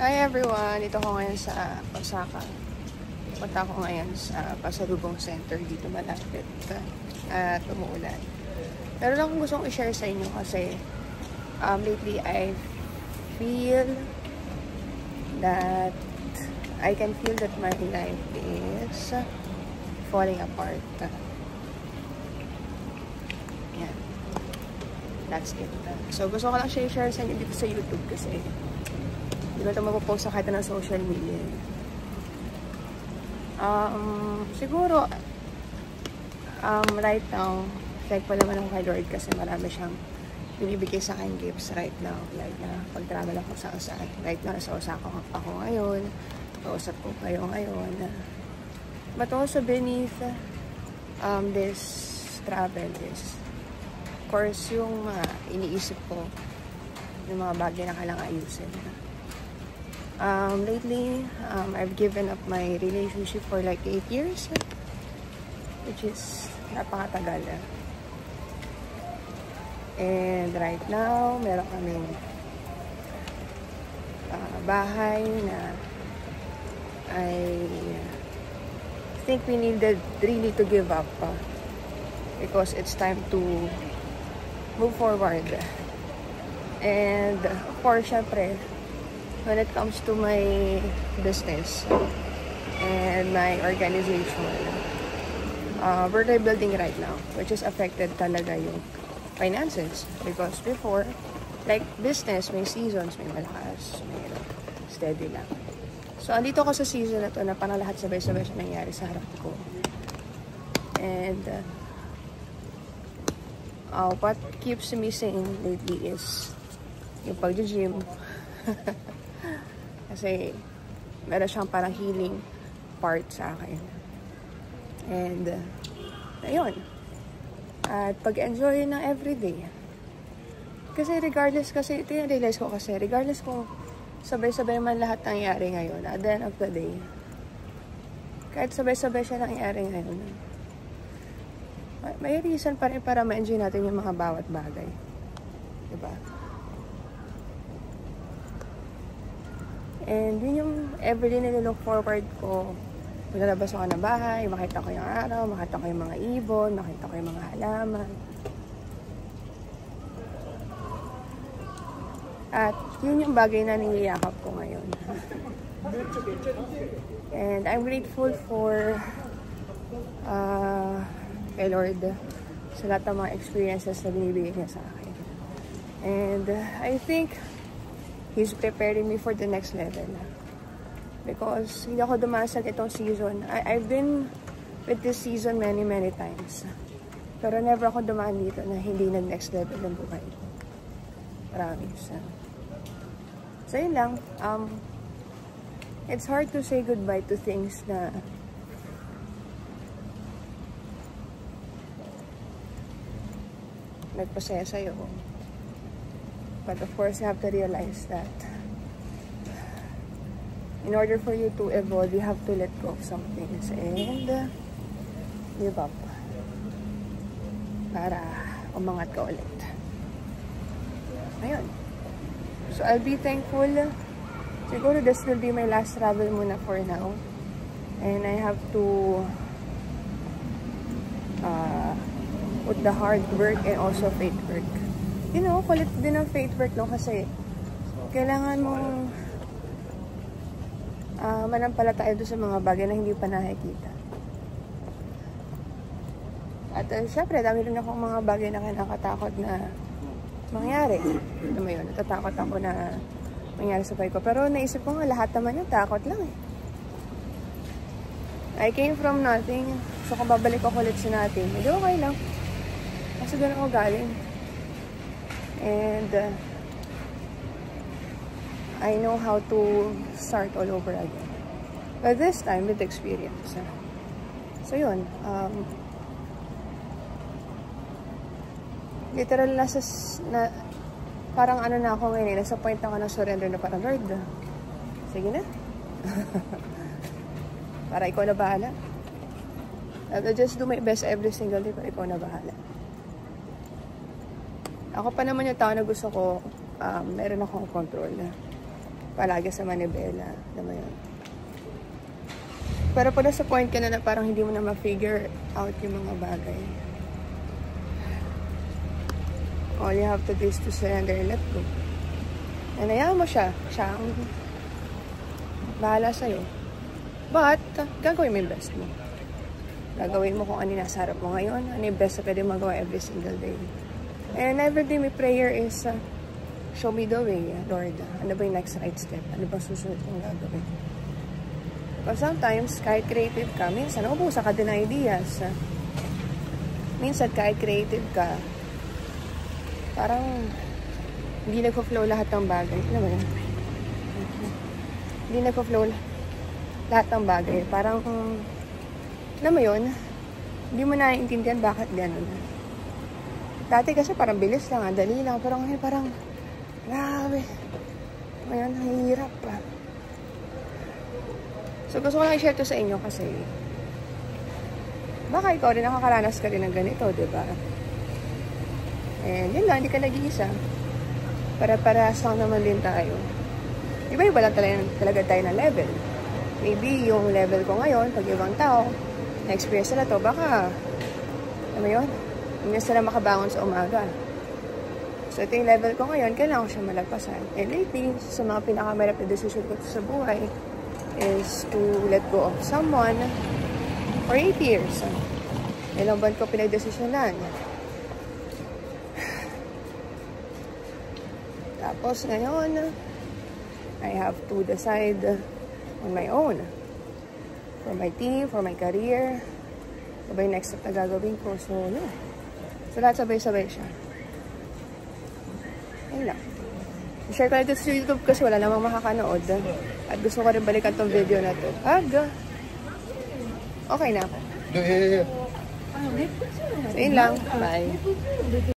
Hi everyone! Ito ko ngayon sa Osaka. Punta ko ngayon sa Pasalubong Center dito malapit at umuulan. Pero lang kung gusto kong i-share sa inyo kasi lately I feel that I can feel that my life is falling apart. Yan. That's it. So gusto ko lang share sa inyo dito sa YouTube kasi hindi ko ito mapopost sa kahit ng social media. Siguro, right now, thankful naman ako kay Lord kasi marami siyang binibigay sa akin gifts right now. Like, pag-travel ako saan. Right now, nasa Osaka ako ngayon. Kausap ko kayo ngayon. But also beneath this travel is, of course, yung iniisip ko, yung mga bagay na kailangang ayusin. Lately, I've given up my relationship for like 8 years, which is napakatagal. And right now, meron kaming bahay na I think we needed really to give up because it's time to move forward. And of course, syempre, when it comes to my business and my organization, we're rebuilding right now, which is affected talaga yung finances. Because before, like business, may seasons, may malakas, may steady lang. So, andito ko sa season na to na parang lahat sabay-sabay siya nangyari sa harap ko. And what keeps me sane lately is yung pag-gym. Kasi meron siyang parang healing part sa akin. And ayun. At pag-enjoy ng everyday. Kasi regardless, kasi ito yung realize ko kasi, regardless kung sabay-sabay man lahat nangyari ngayon, at the end of the day, kahit sabay-sabay siya nangyari ngayon, may reason pa rin para ma-enjoy natin yung mga bawat bagay. Diba? And yun yung everyday na look forward ko. Lalabas ako ng bahay, makita ko yung araw, makita ko yung mga ibon, makita ko yung mga halaman. At yun yung bagay na niyayakap ko ngayon. And I'm grateful for kay Lord sa lahat ng mga experiences na binibigay niya sa akin. And I think He's preparing me for the next level. Because hindi ako dumasal itong season. I've been with this season many times. Pero never ako dumaan dito na hindi nag-next level ng buhay. Promise. So yun lang. It's hard to say goodbye to things na nagpasaya sa'yo. But of course, you have to realize that in order for you to evolve, you have to let go of some things and give up para umangat ka ulit. Ayun. So, I'll be thankful. Siguro this will be my last travel muna for now. And I have to put the hard work and also faith work. You know, kulit din ang faith work, no? Kasi kailangan mong manampalataya doon sa mga bagay na hindi pa nakikita. At syempre, dami rin akong mga bagay na kinakatakot na mangyari. Ano mo yun? Natatakot ako na mangyari sa buhay ko. Pero naisip ko nga, lahat naman yung takot lang eh. I came from nothing. So kung babalik ako ulit sa natin, medyo okay lang. Kasi doon ako galing. And I know how to start all over again. But this time, with experience. So yun. Literal na parang ano na ako ngayon. Nasa point ako ng surrender na parang, Lord, sige na. Para ikaw na bahala. I'll just do my best every single day para ikaw na bahala. Ako pa naman yung tao na gusto ko, meron akong control. palagi sa manibela. Alam mo yun. Pero pag nasa point ka na parang hindi mo na ma-figure out yung mga bagay. All you have to do is to surrender and let go. And hayaan mo siya. Siya ang bahala sa'yo. But, gagawin mo yung best mo. Gagawin mo kung ano yung nasa harap mo ngayon. Ano yung best na pwede magawa every single day. And every day my prayer is, show me the way, Lord. Ano ba yung next right step? Ano ba susunod kong gagawin? But sometimes, kahit creative ka, minsan, ubusa ka din ng ideas. Minsan, kahit creative ka, parang hindi nagpo-flow lahat ng bagay. Alam mo yun? Hindi nagpo-flow lahat ng bagay. Parang, alam mo yun, hindi mo naiintindihan bakit gano'n. Dati kasi parang bilis lang, dali lang. Pero ngayon parang, grabe. Ngayon, hirap pa. So, gusto ko lang i-share to sa inyo kasi baka ikaw rin nakakaranas ka rin ng ganito, diba? And yun lang, hindi ka nag-iisa. Para-parehas lang naman din tayo. Iba-iba lang talaga tayo na level. Maybe yung level ko ngayon, pag ibang tao, na-experience na to, baka, alam mo yun, hindi sila makabangon sa umaga. So, ito yung level ko ngayon, kailangan ko siya malagpasan. And lately, sa mga pinakamarap na decision ko sa buhay, is to let go of someone for 8 years. Ilang buwan ko pinag-desisyonan. Tapos ngayon, I have to decide on my own. For my team, for my career. Ano ba yung next step na gagawin ko? So, yeah. So, lahat sabay-sabay siya. Ayun lang. I-share ko na ito sa YouTube kasi wala namang makakanood. At gusto ko rin balikan tong video na to. Okay na ako. So, yun lang. Bye.